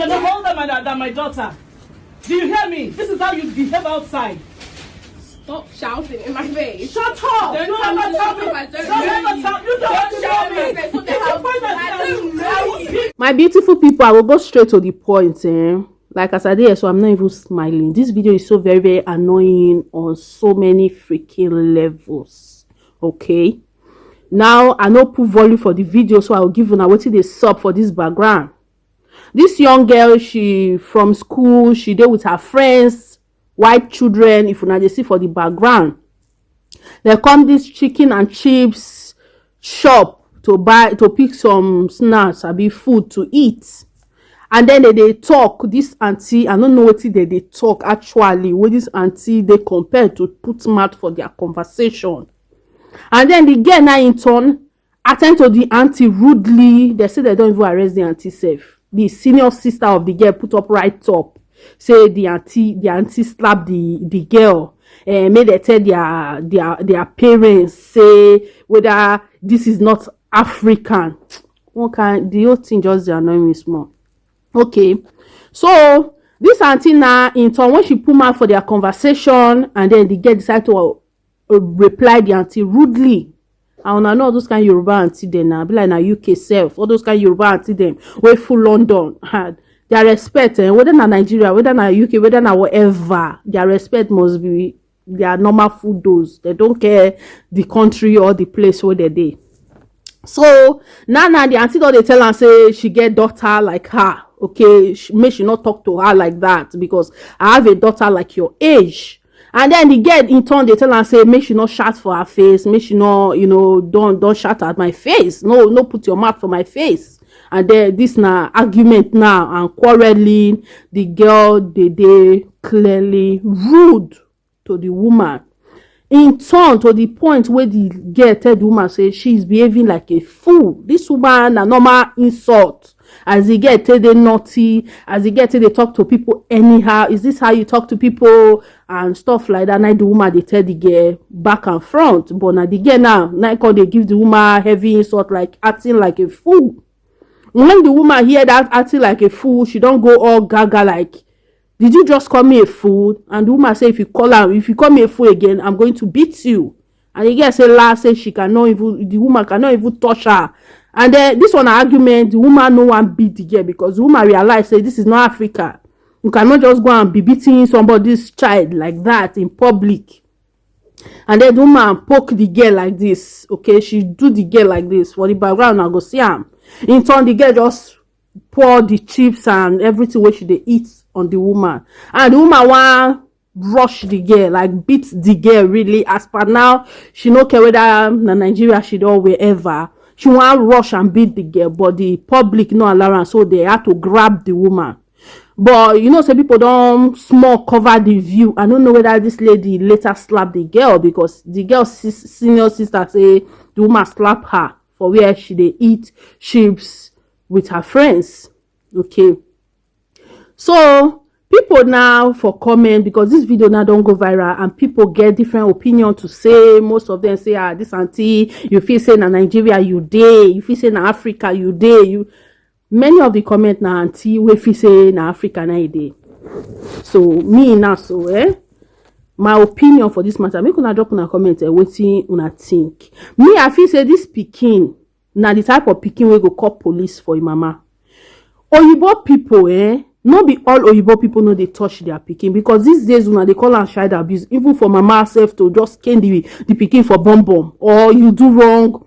you're not older than my daughter. Do you hear me? This is how you behave outside. Stop shouting in my face. Shut up! Don't You tell never me tell to me. stop. I don't Don't know ever you. tell me. You don't Don't shout in my me. face. What the It's hell? the point that I don't know you. My beautiful people, I will go straight to the point. Like as I did, so I'm not even smiling. This video is so very, very annoying on so many freaking levels. Okay. Now I no put volume for the video, so I will give you now wetin dey sup for this background. This young girl, she from school, she dey with her friends, white children. If una dey see for the background, they come this chicken and chips shop to pick some snacks, abi food to eat. And then they talk. This auntie, I don't know what they talk actually. What this auntie they compare to put mouth for their conversation. And then the girl now in turn attend to the auntie rudely. They say they don't even arrest the auntie safe. The senior sister of the girl put up right up. Say the auntie slapped the girl. Made they tell their parents, say whether this is not African. The whole thing just annoy me small. Okay, so this auntie now in turn, when she put mouth for their conversation, and then the girl decide to reply the auntie rudely. And I know those kind of Yoruba auntie then now, be like na UK self, all those kind of Yoruba auntie them, way full London had their respect, whether na Nigeria, whether na UK, whether na whatever, their respect must be their normal food dose. They don't care the country or the place where they dey. So now the auntie don dey tell her say she get daughter like her. Okay, make she not talk to her like that, because I have a daughter like your age. And then the girl in turn they tell her say make she not shout for her face, make she not, don't shout at my face. No put your mouth for my face. And then this na argument now and quarreling. The girl they clearly rude to the woman. In turn, to the point where the girl tell the woman say she is behaving like a fool. This woman a normal insult. As the girl tell they naughty, as the girl tell they talk to people anyhow. Is this how you talk to people and stuff like that? Now the woman they tell the girl back and front. But now the girl now they give the woman heavy insult, like acting like a fool. When the woman hear that acting like a fool, she don't go all gaga like, did you just call me a fool? And the woman say, if you call me a fool again, I'm going to beat you. And the girl say, say the woman cannot even touch her. And then this one argument, the woman no one beat the girl, because the woman realize say this is not Africa. You cannot just go and be beating somebody's child like that in public. And then the woman poke the girl like this. Okay, she do the girl like this. For the background, I go see am. In turn, the girl just pour the chips and everything where she dey eat on the woman. And the woman want rush the girl, like beat the girl really. As per now, she no care whether na Nigeria she do or wherever. She want rush and beat the girl, but the public no allow am, so they had to grab the woman. But say people don't small cover the view. I don't know whether this lady later slapped the girl, because the girl's senior sister say the woman slap her for where she dey eat chips with her friends. Okay, so people now for comment, because this video now don't go viral and people get different opinion to say. Most of them say, this auntie, you feel say na Nigeria you dey, you feel say na Africa you dey. Many of the comment na auntie we feel say na Africa na dey. So me now, my opinion for this matter, make una drop una comment wetin una think. Me, I feel say this pikin na the type of pikin we go call police for im mama. Oyibo people, no be all Oyibo people know they touch their pikin, because these days una they call am child abuse. Even for mama self to just cane the pikin for bomb, or you do wrong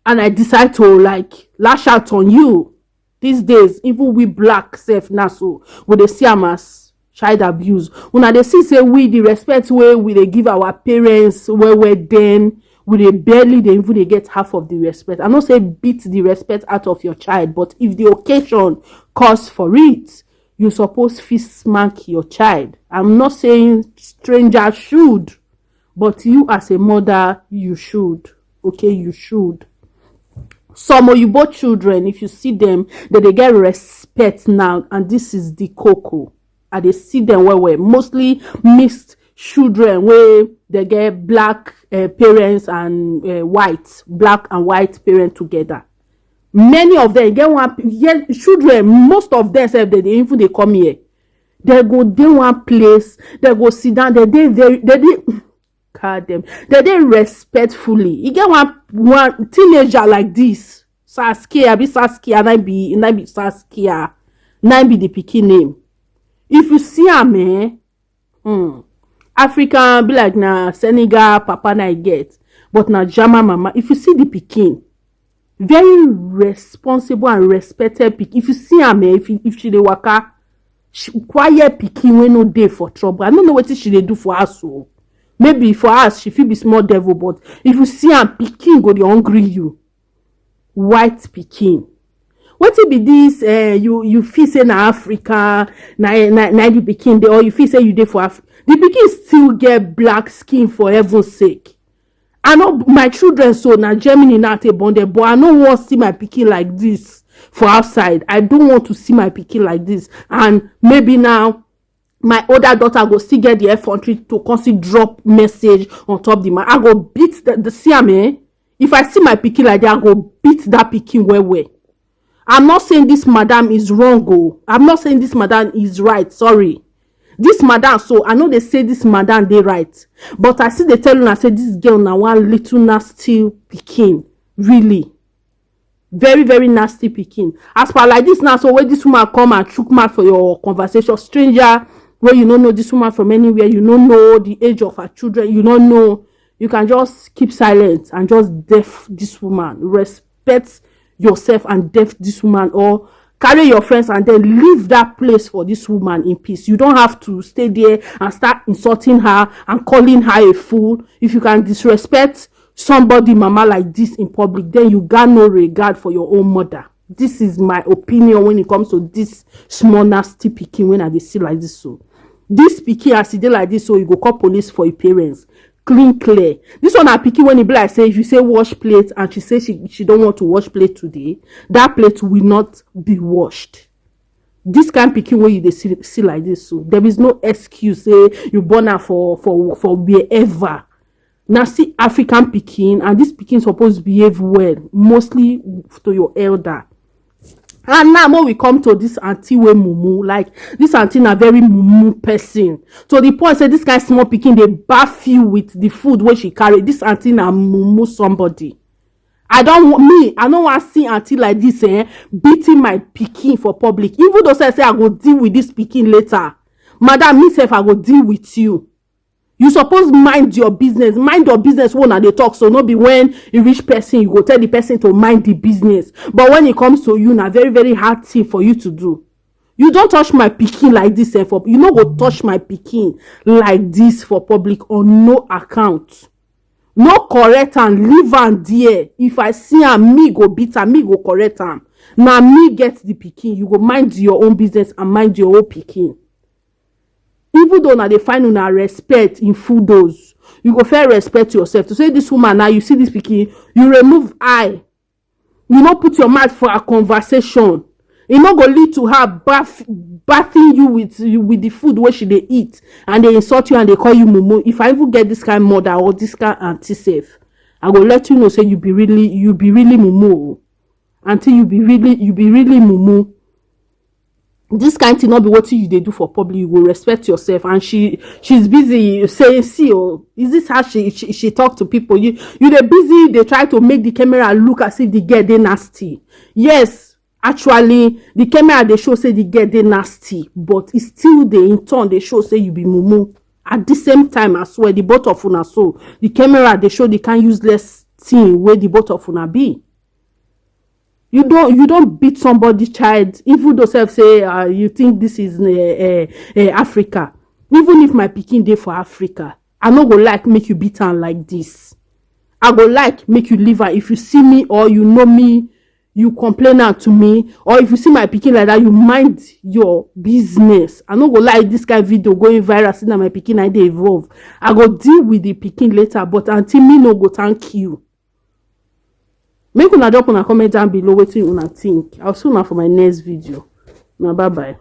and I decide to like lash out on you. These days, even we black self now, so we they see am as child abuse. Una they see say we the respect way we they give our parents where then we they barely they even they get half of the respect. I not say beat the respect out of your child, but if the occasion calls for it, you suppose fist smack your child. I'm not saying stranger should, but you as a mother, you should. Okay, you should. Some Oyibo children, if you see them, they get respect now, and this is the cocoa. And they see them where mostly mixed children where they get black parents and black and white parents together. Many of them get one children, most of them say they even they come here. They go one place, they go sit down, they respectfully. You get one teenager like this, Saskia, and I be Saskia, and I be the pikin name. If you see am, African be like na Senegal papa na I get, but na Jama mama. If you see the pikin, very responsible and respected pikin. If you see am, if she dey waka, quiet pikin wey no dey for trouble. I don't know what she dey do for us. So maybe for us she fit be small devil, but if you see am, pikin go dey hungry you. White pikin. Wetin be this? You feel say na Africa, na the pikin dey, or you feel say you dey for Africa. The pikin still get black skin, for heaven's sake. I know my children so na Germany now they born there, but I no want to see my pikin like this for outside. I don't want to see my pikin like this. And maybe now my older daughter go still get the effrontery to constantly drop message on top the man. I go beat the CMA. If I see my pikin like that, I go beat that pikin well. I'm not saying this madam is wrong. Oh, I'm not saying this madam is right. Sorry. This madam, so I know they say this madam they right, but I see they tell you I say this girl now one little nasty pikin, really, very very nasty pikin. As per like this now, so when this woman come and chook mouth for your conversation, stranger where you don't know this woman from anywhere, you don't know the age of her children, you don't know, you can just keep silent and just deaf this woman. Respect yourself and deaf this woman, or carry your friends and then leave that place for this woman in peace. You don't have to stay there and start insulting her and calling her a fool. If you can disrespect somebody mama like this in public, then you got no regard for your own mother. This is my opinion when it comes to this small nasty pikin when I dey see like this. So this pikin as e dey like this, so you go call police for your parents. Clean clear. This one I picky when it be like say, if you say wash plate and she say she don't want to wash plate today, that plate will not be washed. This kind of picky when you see like this, so there is no excuse say you born her for wherever. Now see African picking, and this picking supposed to behave well, mostly to your elder. And now when we come to this auntie way mumu, like this auntie na very mumu person. So the point say this guy small pikin they bath you with the food where she carry. This auntie na mumu somebody. I don't want to see auntie like this beating my pikin for public. Even though I say I go deal with this pikin later, madam myself I go deal with you. You suppose mind your business when they talk. So not be when you reach person you go tell the person to mind the business, but when it comes to you na very very hard thing for you to do. You don't touch my pikin like this for you no go touch my pikin like this for public on no account. No correct and leave am there. If I see am, me go beat am, me go correct am. Now me get the pikin, you go mind your own business and mind your own pikin. Even though now they find una respect in full dose, you go fair respect yourself. To say this woman now, you see this pikin, you remove eye. You not put your mouth for a conversation. It not go lead to her bathing you with the food where she they eat, and they insult you and they call you mumu. If I even get this kind of mother or this kind of auntie safe, I will let you know say you be really mumu. Until you be really mumu. This kind of thing not be what you they do for public. You will respect yourself. And she's busy saying, see, oh, is this how she talk to people? You they busy, they try to make the camera look as if the girl they nasty. Yes, actually the camera they show say the girl they nasty, but it's still they in turn they show say you be mumu. At the same time, I swear the both of una, so the camera they show the kind useless thing where the both of una be. You don't beat somebody's child, even though self say you think this is Africa. Even if my pikin dey for Africa, I no go like make you beat am like this. I go like make you leave her. If you see me or you know me, you complain out to me, or if you see my pikin like that, you mind your business. I no go like this kind of video going viral, saying that my pikin I dey evolve. I go deal with the pikin later, but until me no go thank you. Make una drop una comment down below wetin una think. I'll see una for my next video. Now bye bye.